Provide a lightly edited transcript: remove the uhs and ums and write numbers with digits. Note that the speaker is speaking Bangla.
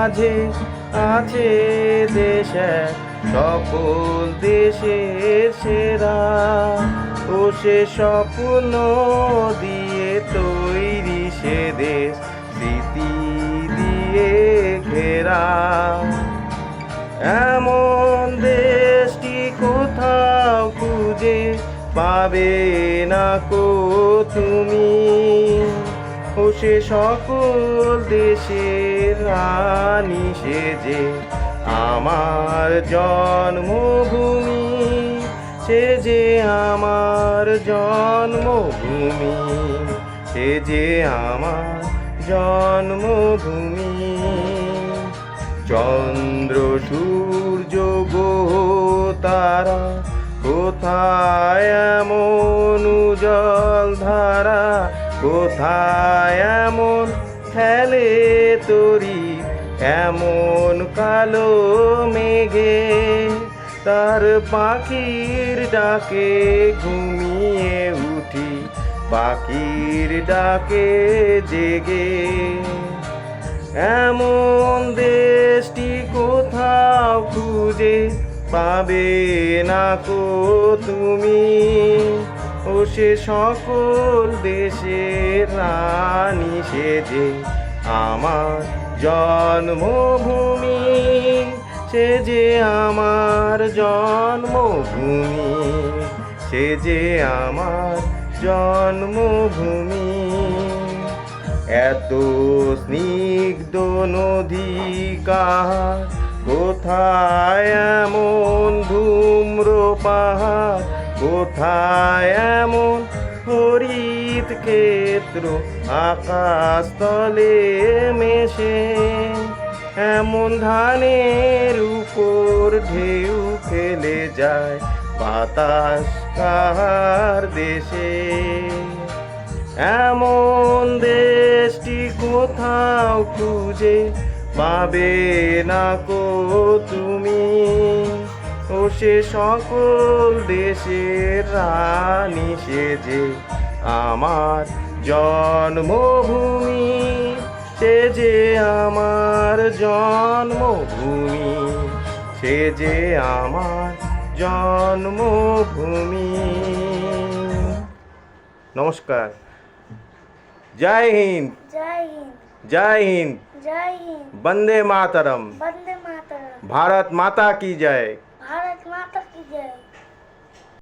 মাঝে আছে দেশ এক, সকল দেশের সেরা। ও সে স্বপ্ন দিয়ে তৈরি সে দেশ, স্মৃতি দিয়ে ঘেরা। এমন দেশটি কোথাও খুঁজে পাবে না কো তুমি। ও সে সকল দেশের রানী সে যে আমার জন্মভূমি, সে যে আমার জন্মভূমি, সে যে আমার জন্মভূমি। চন্দ্র সূর্য গ্রহ তারা, কোথায় এমন উজ্জ্বল ধারা, কোথায় এমন খেলে তরি, এমন কালো মেঘে। তার পাখির ডাকে ঘুমিয়ে উঠি, পাখির ডাকে জেগে। এমন দেশটি কোথাও খুঁজে পাবে না কো তুমি। ও সে সকল দেশের রানী সে যে আমার জন্মভূমি, সে যে আমার জন্মভূমি, সে যে আমার জন্মভূমি। এত স্নিগ্ধ নদী কাহার, কোথায় এমন ধূম্র পাহাড়, কোথায় এমন হরিত ক্ষেত্র, আকাশ তলে মেশে। এমন ধানের উপর ঢেউ খেলে যায়, বাতাস কাহার দেশে। এমন দেশটি কোথাও খুঁজে পাবে না কো তুমি। ও সে সকল দেশের রানী সে যে আমার জন্মভূমি, সে যে আমার জন্মভূমি, সে যে আমার জন্মভূমি। নমস্কার। जय हिंद, जय हिंद, जय हिंद, जय हिंद, वंदे मातरम, वंदे मातरम। भारत माता की जय।